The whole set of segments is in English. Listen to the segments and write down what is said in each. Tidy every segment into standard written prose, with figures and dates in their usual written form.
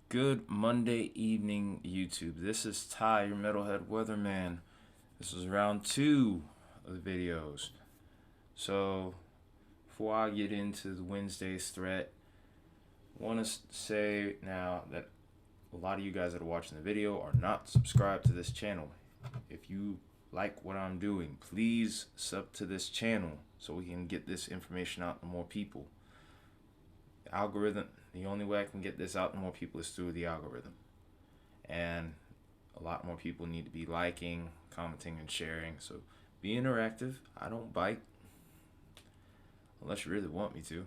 Good Monday evening, YouTube. This is Ty, your metalhead weatherman. This is round two of the videos. So, before I get into the Wednesday's threat, I want to say now that a lot of you guys that are watching the video are not subscribed to this channel. If you like what I'm doing, please sub to this channel so we can get this information out to more people. The algorithm, the only way I can get this out to more people is through the algorithm. And a lot more people need to be liking, commenting, and sharing. So be interactive. I don't bite unless you really want me to.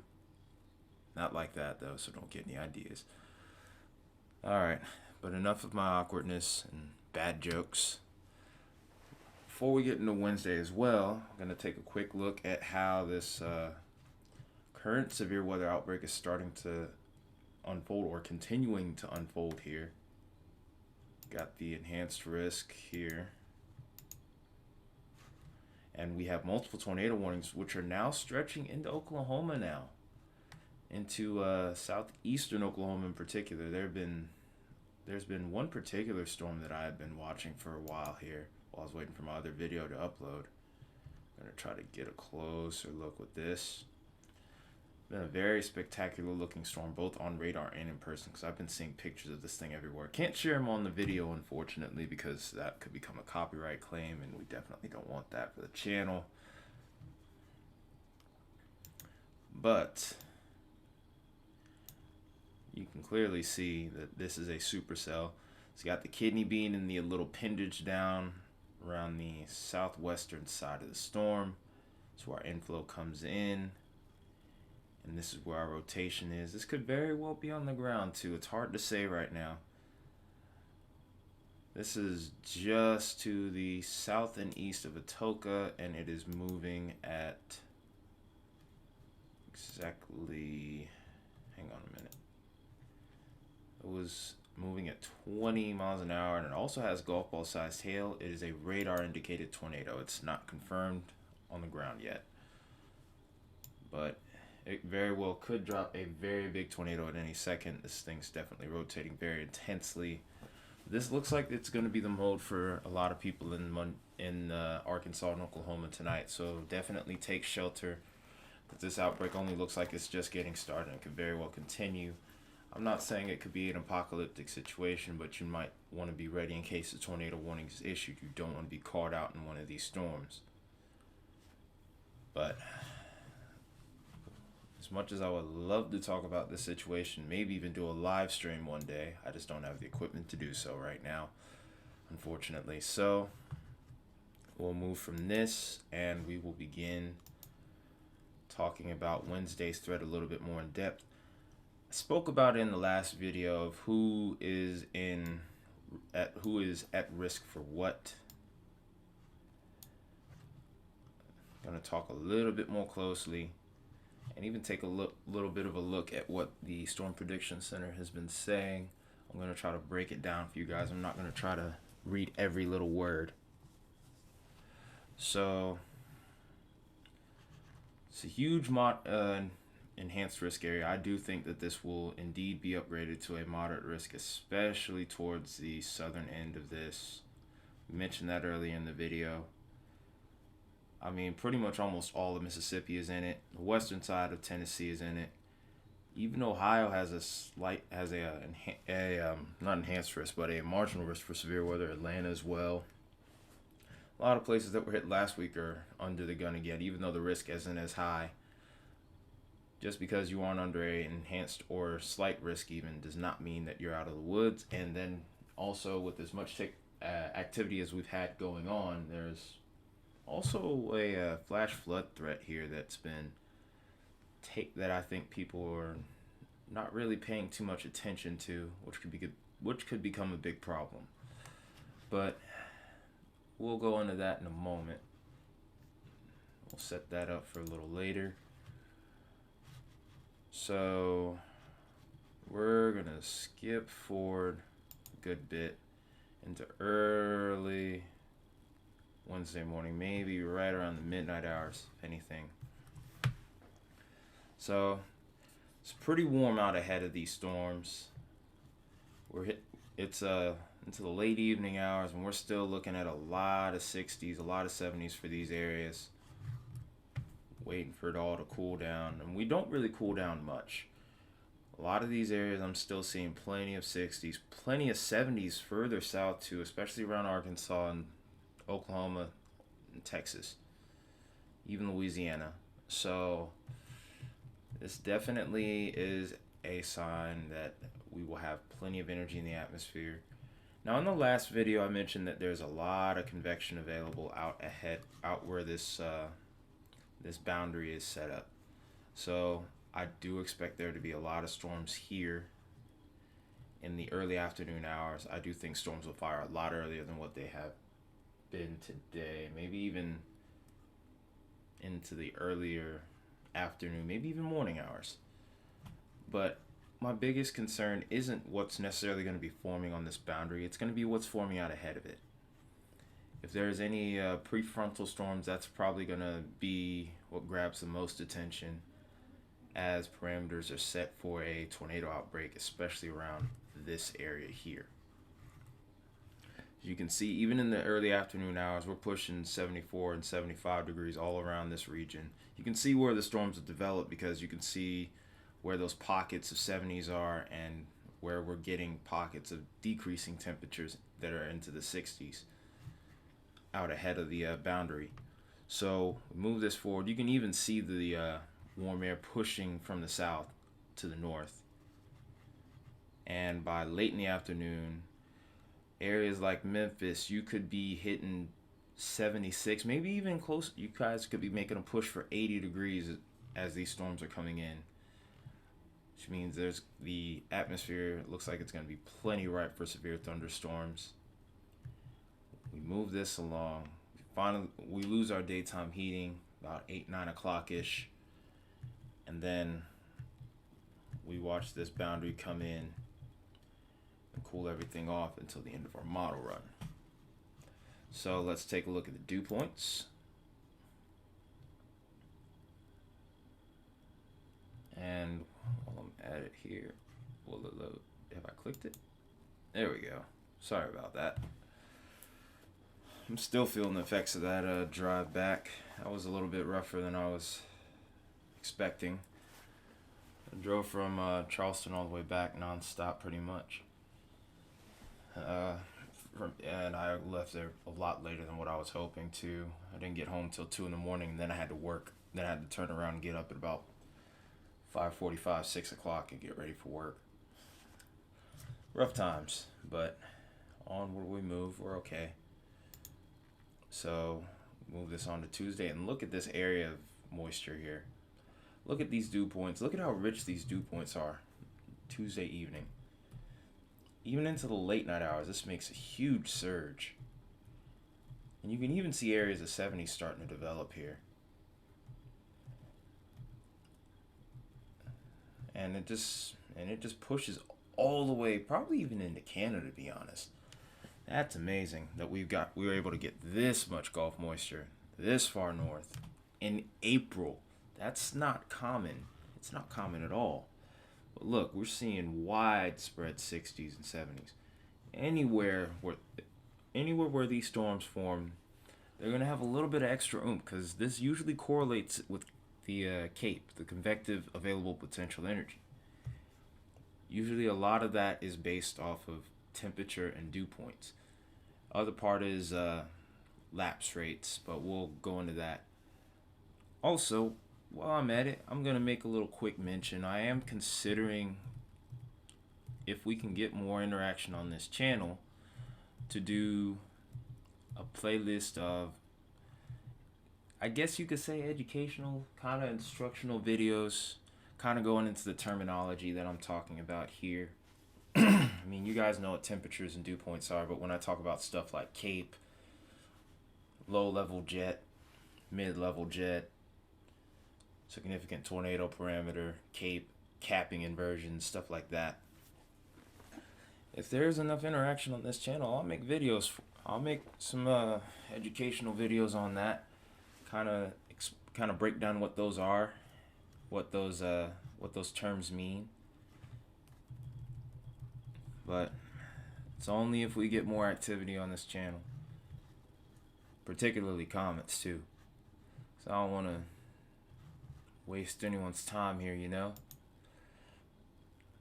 Not like that though, so don't get any ideas. Alright, but enough of my awkwardness and bad jokes. Before we get into Wednesday as well, I'm going to take a quick look at how this current severe weather outbreak is starting to unfold or continuing to unfold here. Got the enhanced risk here. And we have multiple tornado warnings, which are now stretching into Oklahoma now. Into southeastern Oklahoma in particular. There's been one particular storm that I have been watching for a while here while I was waiting for my other video to upload. I'm going to try to get a closer look with this. Been a very spectacular looking storm, both on radar and in person, because I've been seeing pictures of this thing everywhere. Can't share them on the video, unfortunately, because that could become a copyright claim, and we definitely don't want that for the channel. But you can clearly see that this is a supercell. It's got the kidney bean and the little appendage down around the southwestern side of the storm. That's where our inflow comes in. And this is where our rotation is. This could very well be on the ground too. It's hard to say right now. This is just to the south and east of Atoka, and it is moving at exactly, hang on a minute. It was moving at 20 miles an hour, and it also has golf ball sized hail. It is a radar indicated tornado. It's not confirmed on the ground yet, but it very well could drop a very big tornado at any second. This thing's definitely rotating very intensely. This looks like it's going to be the mode for a lot of people in Arkansas and Oklahoma tonight. So definitely take shelter. But this outbreak only looks like it's just getting started and could very well continue. I'm not saying it could be an apocalyptic situation, but you might want to be ready in case a tornado warning is issued. You don't want to be caught out in one of these storms. But as much as I would love to talk about this situation, maybe even do a live stream one day, I just don't have the equipment to do so right now, unfortunately. So we'll move from this and we will begin talking about Wednesday's threat a little bit more in depth. I spoke about it in the last video of who is at risk for what. I'm going to talk a little bit more closely and even take a little bit of a look at what the Storm Prediction Center has been saying. I'm going to try to break it down for you guys. I'm not going to try to read every little word. So it's a huge enhanced risk area. I do think that this will indeed be upgraded to a moderate risk, especially towards the southern end of this. We mentioned that earlier in the video. I mean, pretty much almost all of Mississippi is in it. The western side of Tennessee is in it. Even Ohio has not enhanced risk, but a marginal risk for severe weather. Atlanta as well. A lot of places that were hit last week are under the gun again, even though the risk isn't as high. Just because you aren't under a enhanced or slight risk even does not mean that you're out of the woods. And then also with as much activity as we've had going on, there's also a flash flood threat here that's been that I think people are not really paying too much attention to, which could become a big problem. But we'll go into that in a moment. We'll set that up for a little later. So we're gonna skip forward a good bit into early Wednesday morning, maybe right around the midnight hours, if anything. So it's pretty warm out ahead of these storms. It's into the late evening hours, and we're still looking at a lot of 60s, a lot of 70s for these areas. Waiting for it all to cool down, and we don't really cool down much. A lot of these areas, I'm still seeing plenty of 60s, plenty of 70s further south too, especially around Arkansas and Oklahoma and Texas, even Louisiana. So this definitely is a sign that we will have plenty of energy in the atmosphere. Now, in the last video, I mentioned that there's a lot of convection available out where this boundary is set up. So I do expect there to be a lot of storms here in the early afternoon hours. I do think storms will fire a lot earlier than what they have been today, maybe even into the earlier afternoon, maybe even morning hours. But my biggest concern isn't what's necessarily going to be forming on this boundary. It's going to be what's forming out ahead of it. If there's any prefrontal storms, that's probably going to be what grabs the most attention as parameters are set for a tornado outbreak, especially around this area here. As you can see, even in the early afternoon hours, we're pushing 74 and 75 degrees all around this region. You can see where the storms have developed because you can see where those pockets of 70s are and where we're getting pockets of decreasing temperatures that are into the 60s out ahead of the boundary. So move this forward. You can even see the warm air pushing from the south to the north. And by late in the afternoon, areas like Memphis, you could be hitting 76, maybe even close. You guys could be making a push for 80 degrees as these storms are coming in, which means the atmosphere looks like it's going to be plenty ripe for severe thunderstorms. We move this along. Finally, we lose our daytime heating about 8-9 o'clock ish, and then we watch this boundary come in and cool everything off until the end of our model run. So let's take a look at the dew points. And while I'm at it here, will it load? Have I clicked it? There we go. Sorry about that. I'm still feeling the effects of that drive back. That was a little bit rougher than I was expecting. I drove from Charleston all the way back non-stop pretty much. And I left there a lot later than what I was hoping to. I didn't get home till 2 in the morning, and then I had to work. Then I had to turn around and get up at about 5:45, 6 o'clock and get ready for work. Rough times, but onward we move. We're okay. So move this on to Tuesday, and look at this area of moisture here. Look at these dew points. Look at how rich these dew points are Tuesday evening. Even into the late night hours, this makes a huge surge. And you can even see areas of 70 starting to develop here. And it just pushes all the way, probably even into Canada, to be honest. That's amazing that we were able to get this much Gulf moisture this far north in April. That's not common. It's not common at all. But look, we're seeing widespread 60s and 70s. Anywhere where these storms form, they're going to have a little bit of extra oomph because this usually correlates with the CAPE, the convective available potential energy. Usually a lot of that is based off of temperature and dew points. Other part is lapse rates, but we'll go into that. Also, while I'm at it, I'm going to make a little quick mention. I am considering, if we can get more interaction on this channel, to do a playlist of, I guess you could say, educational, kind of instructional videos, kind of going into the terminology that I'm talking about here. I mean, you guys know what temperatures and dew points are, but when I talk about stuff like CAPE, low-level jet, mid-level jet, significant tornado parameter, CAPE, capping inversions, stuff like that. If there's enough interaction on this channel, I'll make videos. I'll make some educational videos on that. Kind of break down what those are, what those terms mean. but it's only if we get more activity on this channel, particularly comments too. So I don't want to waste anyone's time here, you know.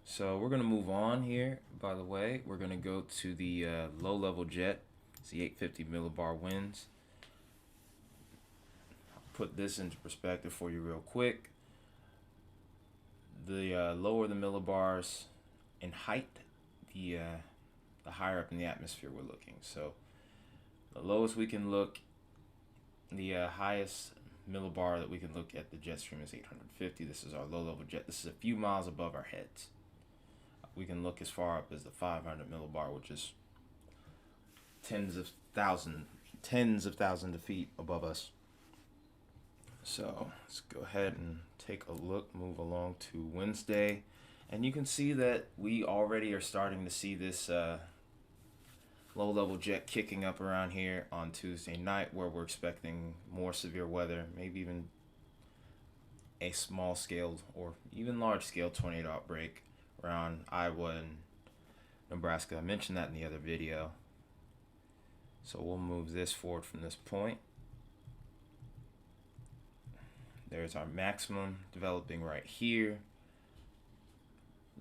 So we're gonna move on here. By the way, we're gonna go to the low-level jet. It's the 850 millibar winds. I'll put this into perspective for you real quick. The lower the millibars in height, the higher up in the atmosphere we're looking. So the lowest we can look, the highest millibar that we can look at the jet stream is 850. This is our low-level jet. This is a few miles above our heads. We can look as far up as the 500 millibar, which is tens of thousands of feet above us. So let's go ahead and take a look, move along to Wednesday, and you can see that we already are starting to see this low-level jet kicking up around here on Tuesday night, where we're expecting more severe weather, maybe even a small-scale or even large-scale tornado outbreak around Iowa and Nebraska. I mentioned that in the other video. So we'll move this forward from this point. There's our maximum developing right here.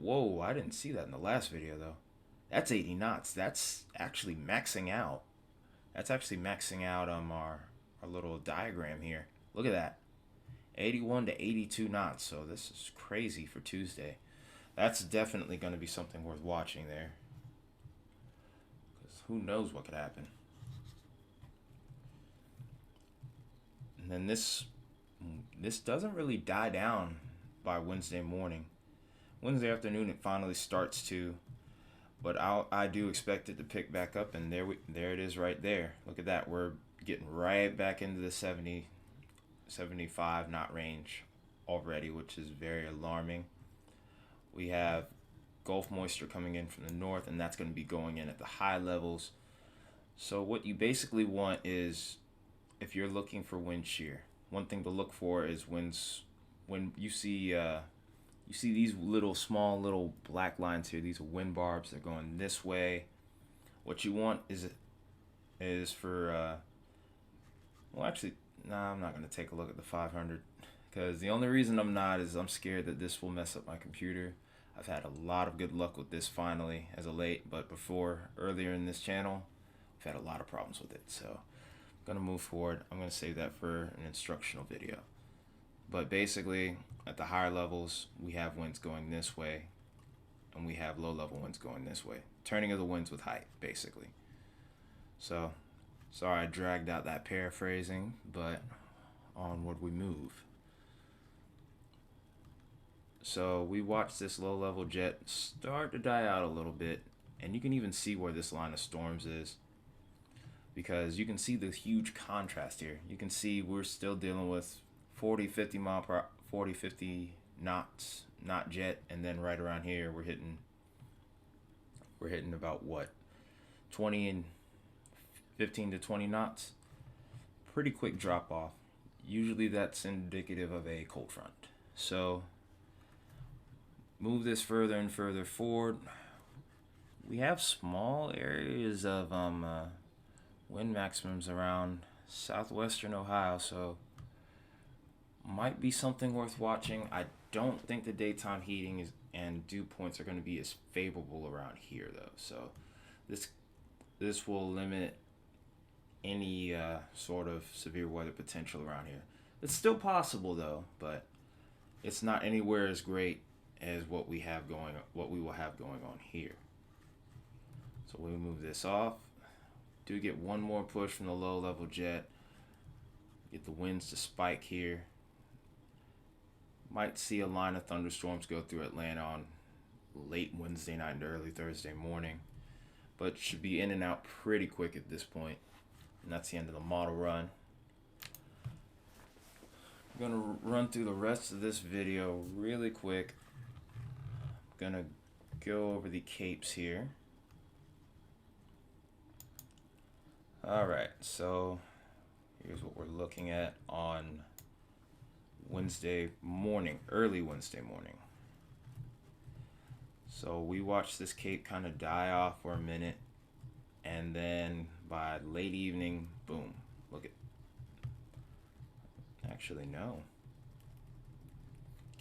Whoa, I didn't see that in the last video though. That's 80 knots. That's actually maxing out. That's actually maxing out our little diagram here. Look at that. 81 to 82 knots. So this is crazy for Tuesday. That's definitely going to be something worth watching there. Because who knows what could happen. And then this doesn't really die down by Wednesday morning. Wednesday afternoon it finally starts to, but I do expect it to pick back up, and there it is right there. Look at that. We're getting right back into the 70, 75 knot range already, which is very alarming. We have Gulf moisture coming in from the north, and that's going to be going in at the high levels. So what you basically want is, if you're looking for wind shear, one thing to look for is winds. When you see these small little black lines here, these are wind barbs. They're going this way. What you want is for well, actually, nah, I'm not going to take a look at the 500, because the only reason I'm not is I'm scared that this will mess up my computer. I've had a lot of good luck with this finally as of late, but earlier in this channel, I've had a lot of problems with it. So I'm going to move forward. I'm going to save that for an instructional video. But basically, at the higher levels, we have winds going this way, and we have low-level winds going this way. Turning of the winds with height, basically. So, sorry I dragged out that paraphrasing, but onward we move. So we watched this low-level jet start to die out a little bit, and you can even see where this line of storms is, because you can see the huge contrast here. You can see we're still dealing with 50 knots knot jet, and then right around here we're hitting about what, 15 to 20 knots. Pretty quick drop off. Usually that's indicative of a cold front. So move this further and further forward. We have small areas of wind maximums around southwestern Ohio, so might be something worth watching. I don't think the daytime heating and dew points are going to be as favorable around here though, so this will limit any sort of severe weather potential around here. It's still possible though, but it's not anywhere as great as what we will have going on here. So we move this off. Do get one more push from the low level jet. Get the winds to spike here. Might see a line of thunderstorms go through Atlanta on late Wednesday night and early Thursday morning, but should be in and out pretty quick at this point. And that's the end of the model run. I'm gonna run through the rest of this video really quick. I'm gonna go over the capes here. Alright, so here's what we're looking at on Wednesday morning, early Wednesday morning. So we watched this cape kind of die off for a minute, and then by late evening, boom, look at, actually no.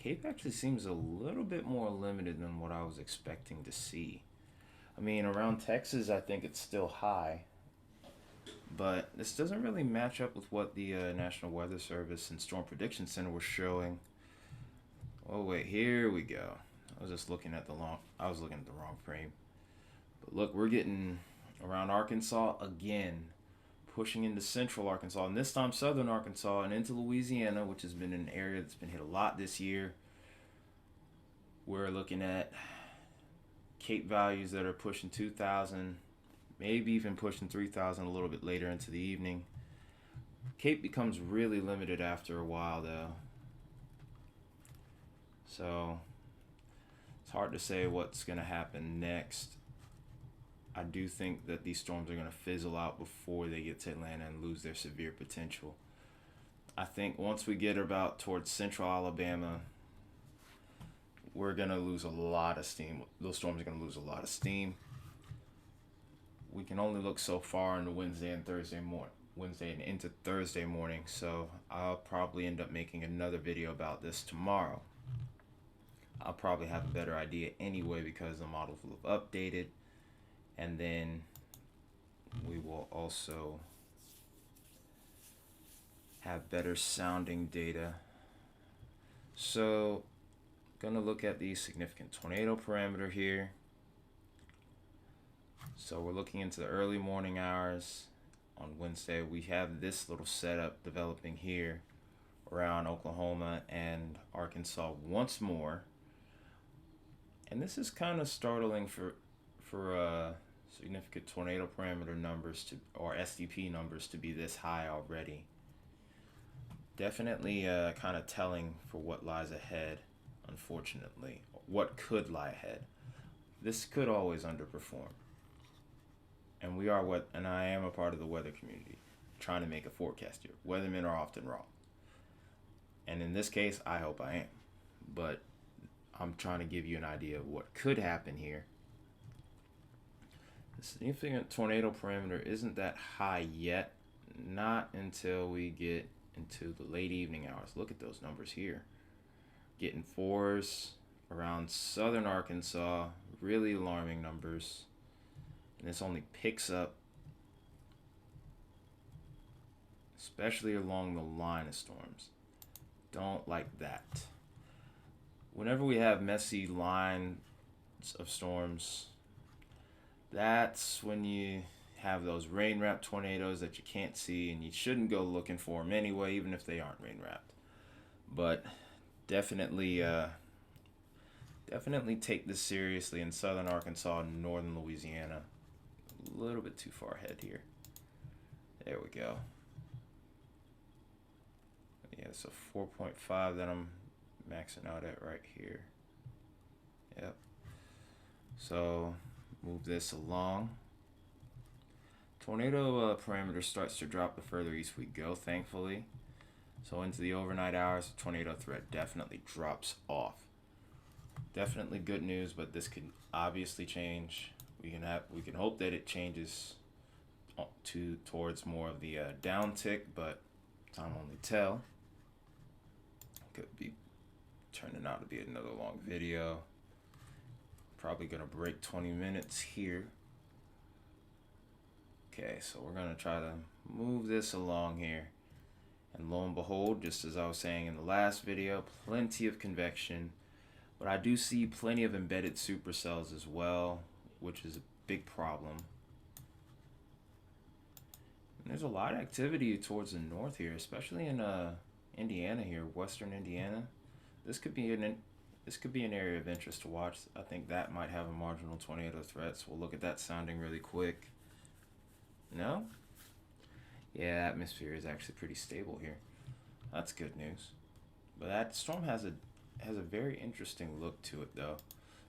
Cape actually seems a little bit more limited than what I was expecting to see. I mean, around Texas, I think it's still high, but this doesn't really match up with what the National Weather Service and Storm Prediction Center was showing. Oh wait, here we go. I was just looking at the wrong frame. But look, we're getting around Arkansas again, pushing into central Arkansas, and this time southern Arkansas and into Louisiana, which has been an area that's been hit a lot this year. We're looking at Cape values that are pushing 2,000, maybe even pushing 3,000 a little bit later into the evening. Cape becomes really limited after a while, though. So it's hard to say what's going to happen next. I do think that these storms are going to fizzle out before they get to Atlanta and lose their severe potential. I think once we get about towards central Alabama, we're going to lose a lot of steam. Those storms are going to lose a lot of steam. We can only look so far into Wednesday and into Thursday morning. So I'll probably end up making another video about this tomorrow. I'll probably have a better idea anyway because the models will have updated. And then we will also have better sounding data. So, gonna look at the significant tornado parameter here. So we're looking into the early morning hours on Wednesday. We have this little setup developing here around Oklahoma and Arkansas once more. And this is kind of startling for significant tornado parameter numbers or SDP numbers to be this high already. Definitely kind of telling for what lies ahead, unfortunately. What could lie ahead. This could always underperform. And I am a part of the weather community, trying to make a forecast here. Weathermen are often wrong. And in this case, I hope I am. But I'm trying to give you an idea of what could happen here. The significant tornado parameter isn't that high yet, not until we get into the late evening hours. Look at those numbers here. Getting 4s around southern Arkansas, really alarming numbers. And this only picks up, especially along the line of storms. Don't like that. Whenever we have messy lines of storms, that's when you have those rain-wrapped tornadoes that you can't see, and you shouldn't go looking for them anyway, even if they aren't rain-wrapped. But definitely take this seriously in southern Arkansas and northern Louisiana. A little bit too far ahead here. There we go. Yeah, so 4.5 that I'm maxing out at right here. Yep. So move this along. Tornado parameter starts to drop the further east we go, thankfully. So into the overnight hours, the tornado threat definitely drops off. Definitely good news, but this could obviously change. We can hope that it changes towards more of the down tick, but time only tell. Could be turning out to be another long video. Probably gonna break 20 minutes here. Okay, so we're gonna try to move this along here. And lo and behold, just as I was saying in the last video, plenty of convection. But I do see plenty of embedded supercells as well, which is a big problem. And there's a lot of activity towards the north here, especially in Indiana here, western Indiana. This could be an area of interest to watch. I think that might have a marginal tornado threat, so we'll look at that sounding really quick. No? Yeah, atmosphere is actually pretty stable here. That's good news. But that storm has a very interesting look to it, though.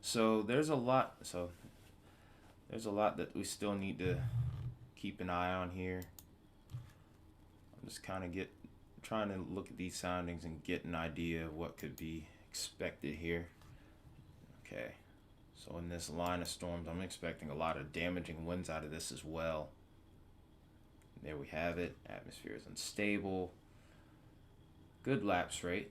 So there's a lot that we still need to keep an eye on here. I'm just kind of trying to look at these soundings and get an idea of what could be expected here. Okay, So in this line of storms, I'm expecting a lot of damaging winds out of this as well. There we have it. Atmosphere is unstable. Good lapse rate,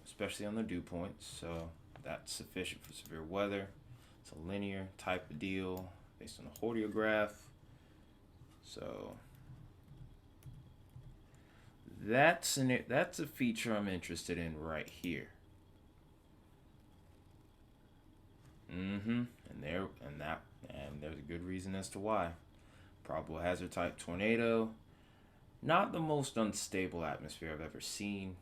especially on the dew points. So that's sufficient for severe weather. It's a linear type of deal based on the hordeograph. So that's a feature I'm interested in right here. And there's a good reason as to why. Probable hazard type tornado. Not the most unstable atmosphere I've ever seen,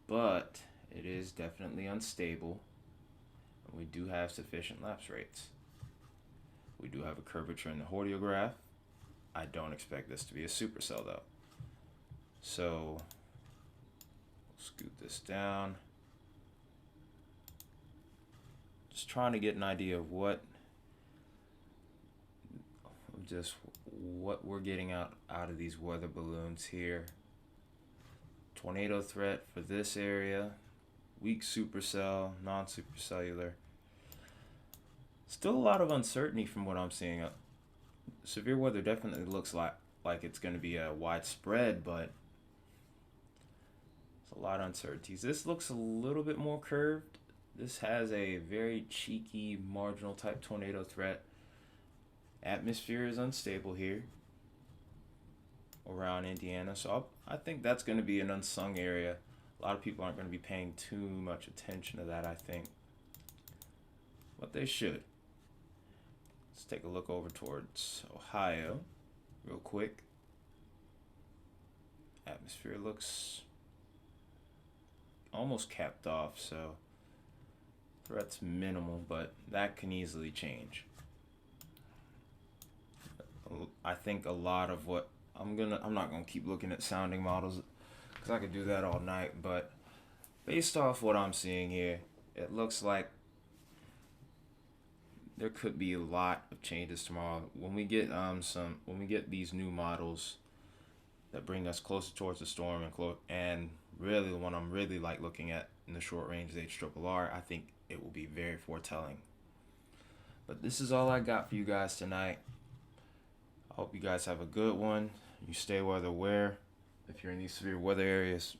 but it is definitely unstable. And we do have sufficient lapse rates. We do have a curvature in the hordeograph. I don't expect this to be a supercell though. So scoot this down. Just trying to get an idea of what we're getting out of these weather balloons here. Tornado threat for this area. Weak supercell, non-supercellular. Still a lot of uncertainty from what I'm seeing. Severe weather definitely looks like it's going to be a widespread, but it's a lot of uncertainties. This looks a little bit more curved. This has a very cheeky marginal type tornado threat. Atmosphere is unstable here around Indiana, so I think that's going to be an unsung area. A lot of people aren't going to be paying too much attention to that, I think, but they should. Let's take a look over towards Ohio real quick. Atmosphere looks almost capped off, so threat's minimal, but that can easily change. I think a lot of what I'm not gonna keep looking at sounding models because I could do that all night, but based off what I'm seeing here, it looks like there could be a lot of changes tomorrow when we get these new models that bring us closer towards the storm and really the one I'm really looking at in the short range, the HRRR. I think it will be very foretelling. But this is all I got for you guys tonight. I hope you guys have a good one. You stay weather aware if you're in these severe weather areas.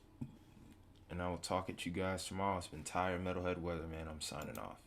And I will talk at you guys tomorrow. It's been Ty, your Metalhead Weatherman. I'm signing off.